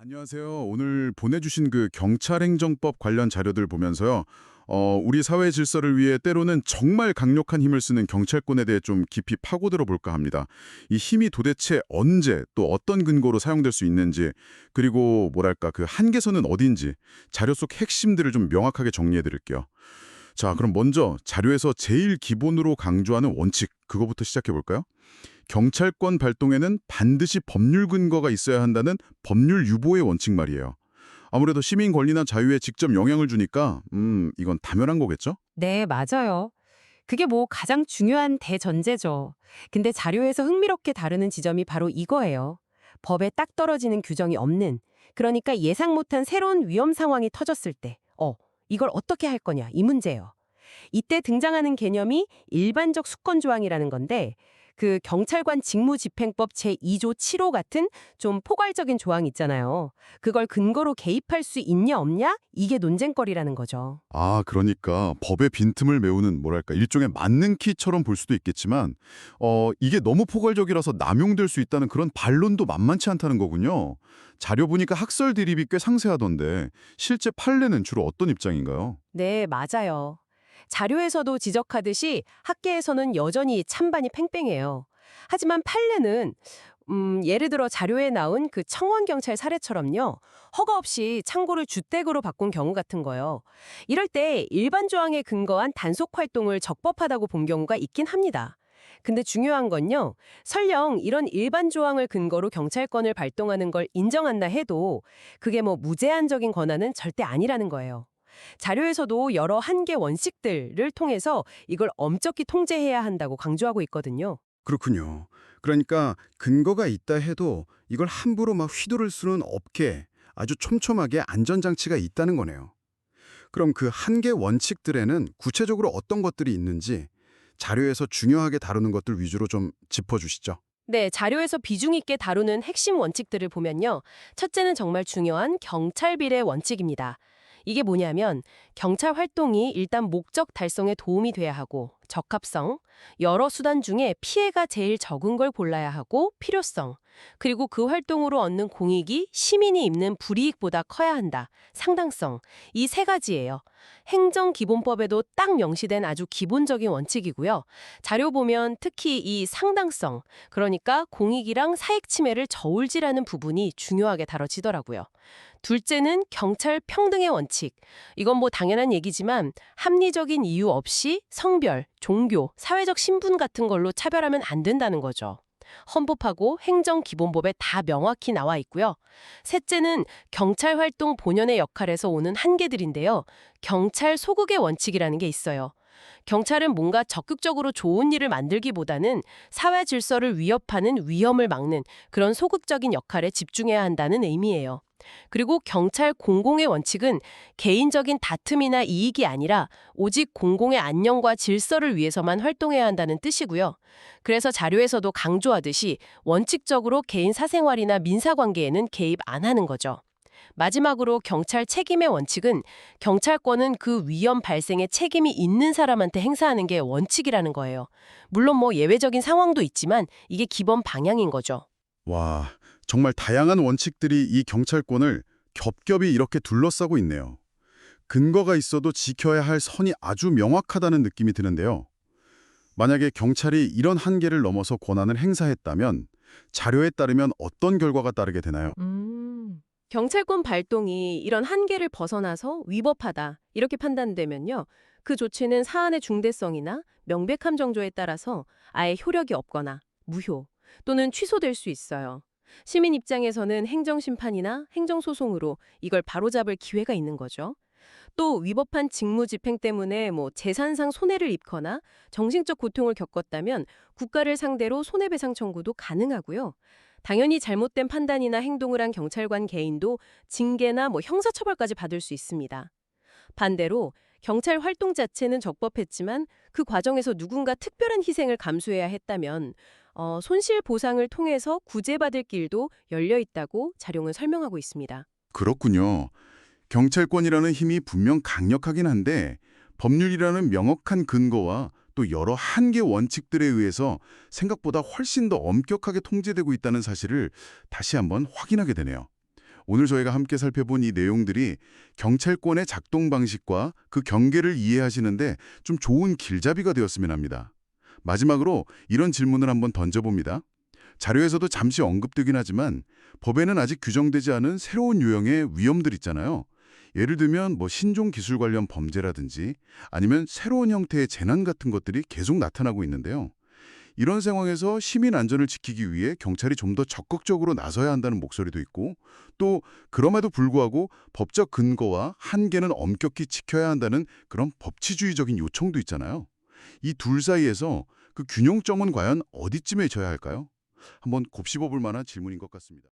안녕하세요. 오늘 보내주신 그 경찰행정법 관련 자료들 보면서요. 우리 사회 질서를 위해 때로는 정말 강력한 힘을 쓰는 경찰권에 대해 좀 깊이 파고들어 볼까 합니다. 이 힘이 도대체 언제 또 어떤 근거로 사용될 수 있는지, 그리고 뭐랄까 그 한계선은 어딘지 자료 속 핵심들을 좀 명확하게 정리해 드릴게요. 자, 그럼 먼저 자료에서 제일 기본으로 강조하는 원칙, 그거부터 시작해 볼까요? 경찰권 발동에는 반드시 법률 근거가 있어야 한다는 법률 유보의 원칙 말이에요. 아무래도 시민 권리나 자유에 직접 영향을 주니까 이건 당연한 거겠죠? 네, 맞아요. 그게 뭐 가장 중요한 대전제죠. 근데 자료에서 흥미롭게 다루는 지점이 바로 이거예요. 법에 딱 떨어지는 규정이 없는, 그러니까 예상 못한 새로운 위험 상황이 터졌을 때, 이걸 어떻게 할 거냐, 이 문제예요. 이때 등장하는 개념이 일반적 수권 조항이라는 건데, 그 경찰관 직무집행법 제2조 7호 같은 좀 포괄적인 조항 있잖아요. 그걸 근거로 개입할 수 있냐 없냐? 이게 논쟁거리라는 거죠. 아, 그러니까 법의 빈틈을 메우는 뭐랄까 일종의 맞는 키처럼 볼 수도 있겠지만 이게 너무 포괄적이라서 남용될 수 있다는 그런 반론도 만만치 않다는 거군요. 자료 보니까 학설 드립이 꽤 상세하던데 실제 판례는 주로 어떤 입장인가요? 네, 맞아요. 자료에서도 지적하듯이 학계에서는 여전히 찬반이 팽팽해요. 하지만 판례는 예를 들어 자료에 나온 그 청원경찰 사례처럼요. 허가 없이 창고를 주택으로 바꾼 경우 같은 거요. 이럴 때 일반 조항에 근거한 단속 활동을 적법하다고 본 경우가 있긴 합니다. 근데 중요한 건요. 설령 이런 일반 조항을 근거로 경찰권을 발동하는 걸 인정한다 해도 그게 뭐 무제한적인 권한은 절대 아니라는 거예요. 자료에서도 여러 한계 원칙들을 통해서 이걸 엄격히 통제해야 한다고 강조하고 있거든요. 그렇군요. 그러니까 근거가 있다 해도 이걸 함부로 막 휘두를 수는 없게 아주 촘촘하게 안전장치가 있다는 거네요. 그럼 그 한계 원칙들에는 구체적으로 어떤 것들이 있는지 자료에서 중요하게 다루는 것들 위주로 좀 짚어주시죠. 네, 자료에서 비중 있게 다루는 핵심 원칙들을 보면요. 첫째는 정말 중요한 경찰 비례 원칙입니다. 이게 뭐냐면 경찰 활동이 일단 목적 달성에 도움이 돼야 하고 적합성, 여러 수단 중에 피해가 제일 적은 걸 골라야 하고 필요성, 그리고 그 활동으로 얻는 공익이 시민이 입는 불이익보다 커야 한다. 상당성. 이 세 가지예요. 행정기본법에도 딱 명시된 아주 기본적인 원칙이고요. 자료 보면 특히 이 상당성, 그러니까 공익이랑 사익 침해를 저울질하는 부분이 중요하게 다뤄지더라고요. 둘째는 경찰 평등의 원칙. 이건 뭐 당연한 얘기지만 합리적인 이유 없이 성별, 종교, 사회적 신분 같은 걸로 차별하면 안 된다는 거죠. 헌법하고 행정기본법에 다 명확히 나와 있고요. 셋째는 경찰 활동 본연의 역할에서 오는 한계들인데요. 경찰 소극의 원칙이라는 게 있어요. 경찰은 뭔가 적극적으로 좋은 일을 만들기보다는 사회 질서를 위협하는 위험을 막는 그런 소극적인 역할에 집중해야 한다는 의미예요. 그리고 경찰 공공의 원칙은 개인적인 다툼이나 이익이 아니라 오직 공공의 안녕과 질서를 위해서만 활동해야 한다는 뜻이고요. 그래서 자료에서도 강조하듯이 원칙적으로 개인 사생활이나 민사관계에는 개입 안 하는 거죠. 마지막으로 경찰 책임의 원칙은 경찰권은 그 위험 발생에 책임이 있는 사람한테 행사하는 게 원칙이라는 거예요. 물론 뭐 예외적인 상황도 있지만 이게 기본 방향인 거죠. 와, 정말 다양한 원칙들이 이 경찰권을 겹겹이 이렇게 둘러싸고 있네요. 근거가 있어도 지켜야 할 선이 아주 명확하다는 느낌이 드는데요. 만약에 경찰이 이런 한계를 넘어서 권한을 행사했다면 자료에 따르면 어떤 결과가 따르게 되나요? 경찰권 발동이 이런 한계를 벗어나서 위법하다 이렇게 판단되면요. 그 조치는 사안의 중대성이나 명백함 정도에 따라서 아예 효력이 없거나 무효 또는 취소될 수 있어요. 시민 입장에서는 행정심판이나 행정소송으로 이걸 바로잡을 기회가 있는 거죠. 또 위법한 직무 집행 때문에 뭐 재산상 손해를 입거나 정신적 고통을 겪었다면 국가를 상대로 손해배상 청구도 가능하고요. 당연히 잘못된 판단이나 행동을 한 경찰관 개인도 징계나 뭐 형사처벌까지 받을 수 있습니다. 반대로 경찰 활동 자체는 적법했지만 그 과정에서 누군가 특별한 희생을 감수해야 했다면 손실 보상을 통해서 구제받을 길도 열려 있다고 자료는 설명하고 있습니다. 그렇군요. 경찰권이라는 힘이 분명 강력하긴 한데 법률이라는 명확한 근거와 또 여러 한계 원칙들에 의해서 생각보다 훨씬 더 엄격하게 통제되고 있다는 사실을 다시 한번 확인하게 되네요. 오늘 저희가 함께 살펴본 이 내용들이 경찰권의 작동 방식과 그 경계를 이해하시는데 좀 좋은 길잡이가 되었으면 합니다. 마지막으로 이런 질문을 한번 던져봅니다. 자료에서도 잠시 언급되긴 하지만 법에는 아직 규정되지 않은 새로운 유형의 위험들 있잖아요. 예를 들면 신종 기술 관련 범죄라든지 아니면 새로운 형태의 재난 같은 것들이 계속 나타나고 있는데요. 이런 상황에서 시민 안전을 지키기 위해 경찰이 좀 더 적극적으로 나서야 한다는 목소리도 있고 또 그럼에도 불구하고 법적 근거와 한계는 엄격히 지켜야 한다는 그런 법치주의적인 요청도 있잖아요. 이 둘 사이에서 그 균형점은 과연 어디쯤에 져야 할까요? 한번 곱씹어 볼 만한 질문인 것 같습니다.